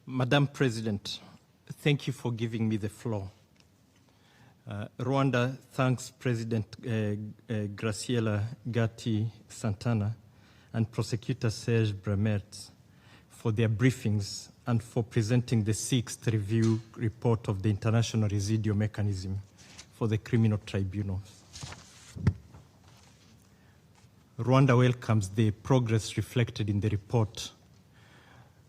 Madam President, thank you for giving me the floor. Rwanda thanks President Graciela Gatti Santana and Prosecutor Serge Bremert for their briefings and for presenting the 6th review report of the International Residual Mechanism for the Criminal Tribunals. Rwanda welcomes the progress reflected in the report.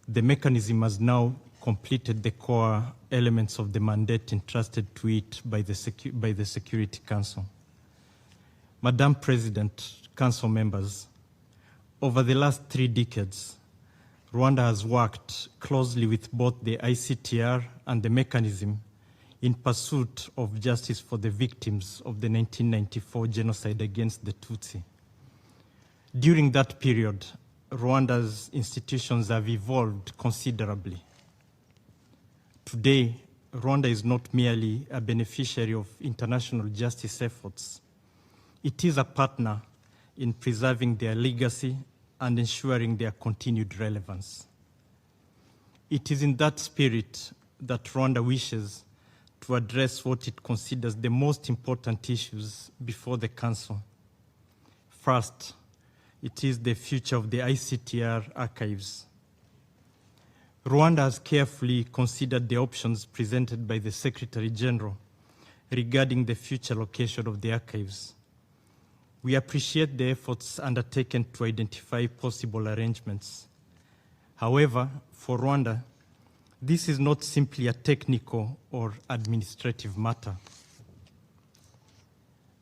The mechanism has now completed the core elements of the mandate entrusted to it by the Security Council. Madam President, Council members, over the last 3 decades, Rwanda has worked closely with both the ICTR and the mechanism in pursuit of justice for the victims of the 1994 genocide against the Tutsi. During that period, Rwanda's institutions have evolved considerably. Today, Rwanda is not merely a beneficiary of international justice efforts. It is a partner in preserving their legacy and ensuring their continued relevance. It is in that spirit that Rwanda wishes to address what it considers the most important issues before the Council. First, it is the future of the ICTR archives. Rwanda has carefully considered the options presented by the Secretary General regarding the future location of the archives. We appreciate the efforts undertaken to identify possible arrangements. However, for Rwanda, this is not simply a technical or administrative matter.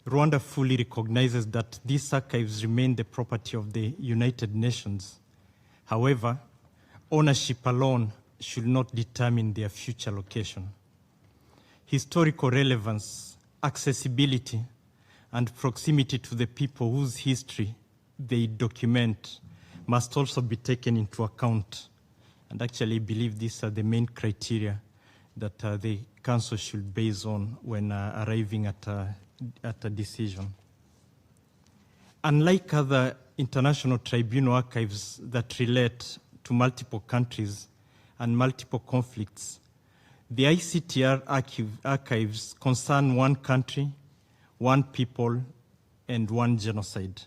Rwanda fully recognizes that these archives remain the property of the United Nations. However, ownership alone should not determine their future location. Historical relevance, accessibility, and proximity to the people whose history they document must also be taken into account. And actually, I believe these are the main criteria that the Council should base on when arriving at a decision. Unlike other international tribunal archives that relate to multiple countries and multiple conflicts, the ICTR archives concern one country, one people, and one genocide.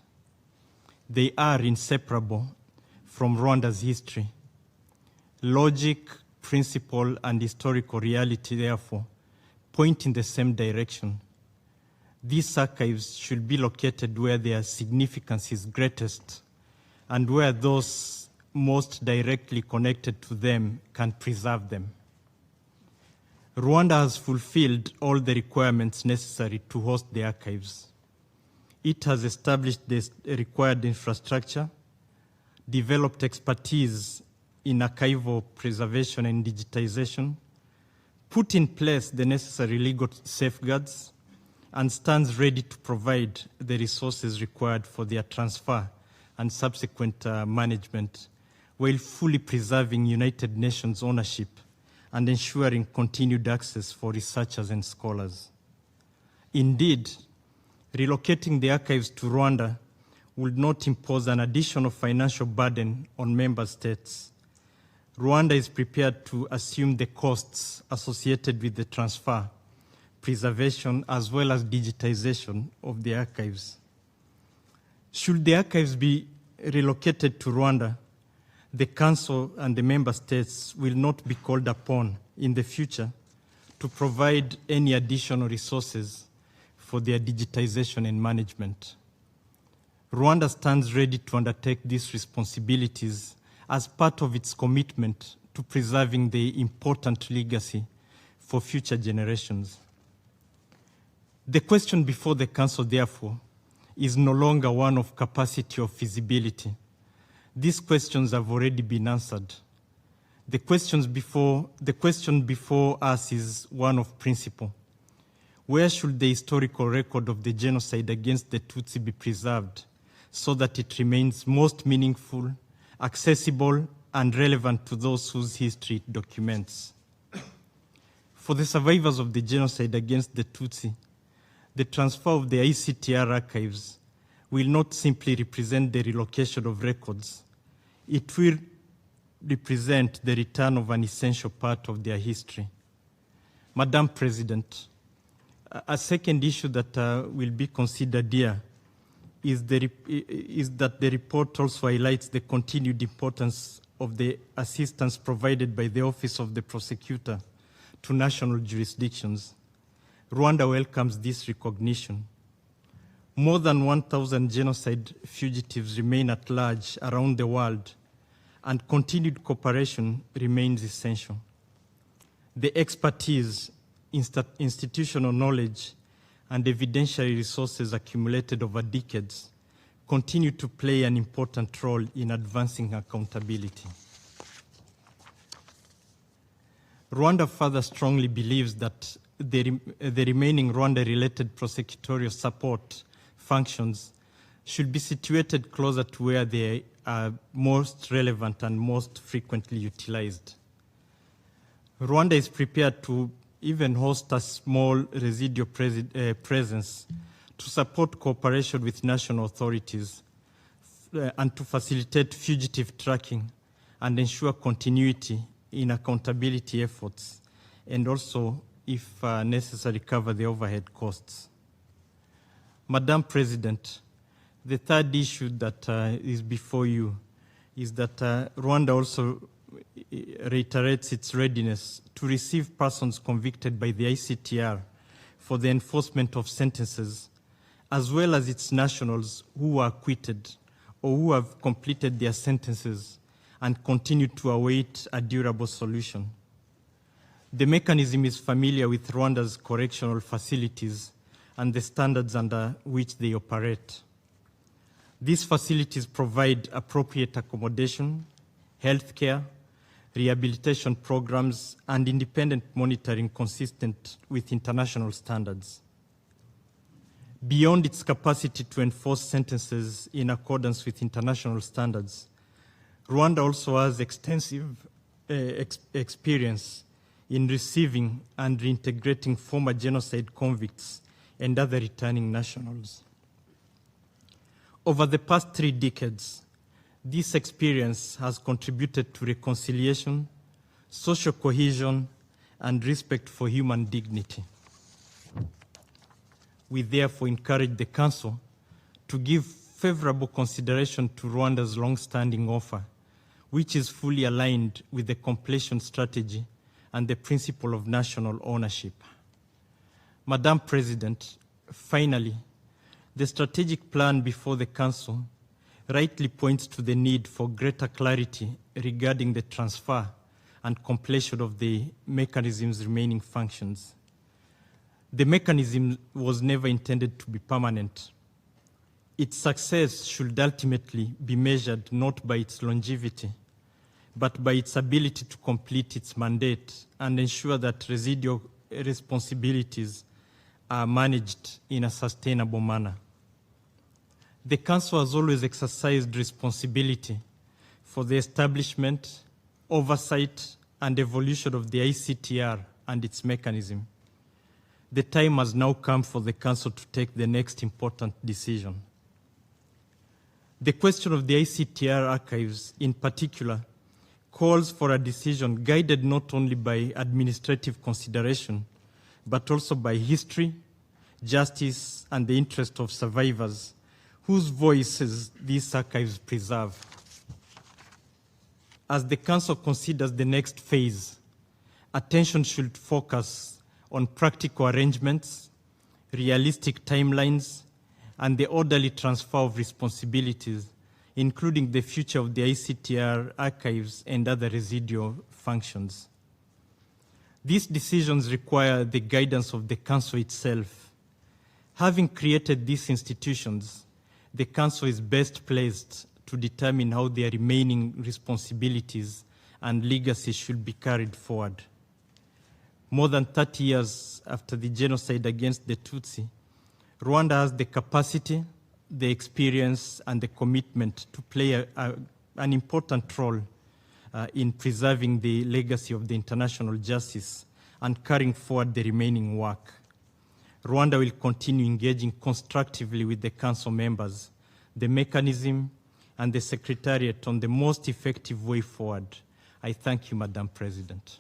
They are inseparable from Rwanda's history. Logic, principle, and historical reality, therefore, point in the same direction. These archives should be located where their significance is greatest and where those most directly connected to them can preserve them. Rwanda has fulfilled all the requirements necessary to host the archives. It has established the required infrastructure, developed expertise in archival preservation and digitization, put in place the necessary legal safeguards, and stands ready to provide the resources required for their transfer and subsequent management, while fully preserving United Nations ownership and ensuring continued access for researchers and scholars. Indeed, relocating the archives to Rwanda would not impose an additional financial burden on member states. Rwanda is prepared to assume the costs associated with the transfer, preservation, as well as digitization of the archives. Should the archives be relocated to Rwanda, the Council and the Member States will not be called upon in the future to provide any additional resources for their digitization and management. Rwanda stands ready to undertake these responsibilities as part of its commitment to preserving the important legacy for future generations. The question before the Council, therefore, is no longer one of capacity or feasibility. These questions have already been answered. The question before us is one of principle. Where should the historical record of the genocide against the Tutsi be preserved so that it remains most meaningful, accessible, and relevant to those whose history it documents? For the survivors of the genocide against the Tutsi, the transfer of the ICTR archives will not simply represent the relocation of records. It will represent the return of an essential part of their history. Madam President, a second issue that will be considered here is that the report also highlights the continued importance of the assistance provided by the Office of the Prosecutor to national jurisdictions. Rwanda welcomes this recognition. More than 1,000 genocide fugitives remain at large around the world, and continued cooperation remains essential. The expertise, institutional knowledge, and evidentiary resources accumulated over decades continue to play an important role in advancing accountability. Rwanda further strongly believes that the remaining Rwanda-related prosecutorial support functions should be situated closer to where they are most relevant and most frequently utilized. Rwanda is prepared to even host a small residual presence to support cooperation with national authorities and to facilitate fugitive tracking and ensure continuity in accountability efforts, and also, if necessary, cover the overhead costs. Madam President, the third issue that is before you is that Rwanda also reiterates its readiness to receive persons convicted by the ICTR for the enforcement of sentences, as well as its nationals who are acquitted or who have completed their sentences and continue to await a durable solution. The mechanism is familiar with Rwanda's correctional facilities and the standards under which they operate. These facilities provide appropriate accommodation, healthcare, rehabilitation programs, and independent monitoring consistent with international standards. Beyond its capacity to enforce sentences in accordance with international standards, Rwanda also has extensive experience in receiving and reintegrating former genocide convicts and other returning nationals. Over the past 3 decades, this experience has contributed to reconciliation, social cohesion, and respect for human dignity. We therefore encourage the Council to give favorable consideration to Rwanda's long-standing offer, which is fully aligned with the completion strategy and the principle of national ownership. Madam President, finally, the strategic plan before the Council rightly points to the need for greater clarity regarding the transfer and completion of the mechanism's remaining functions. The mechanism was never intended to be permanent. Its success should ultimately be measured not by its longevity, but by its ability to complete its mandate and ensure that residual responsibilities are managed in a sustainable manner. The Council has always exercised responsibility for the establishment, oversight, and evolution of the ICTR and its mechanism. The time has now come for the Council to take the next important decision. The question of the ICTR archives, in particular, calls for a decision guided not only by administrative consideration, but also by history, justice, and the interest of survivors, whose voices these archives preserve. As the Council considers the next phase, attention should focus on practical arrangements, realistic timelines, and the orderly transfer of responsibilities, including the future of the ICTR archives and other residual functions. These decisions require the guidance of the Council itself. Having created these institutions, the Council is best placed to determine how their remaining responsibilities and legacy should be carried forward. More than 30 years after the genocide against the Tutsi, Rwanda has the capacity, the experience, and the commitment to play an important role in preserving the legacy of the international justice and carrying forward the remaining work. Rwanda will continue engaging constructively with the Council members, the mechanism, and the Secretariat on the most effective way forward I thank you, Madam President.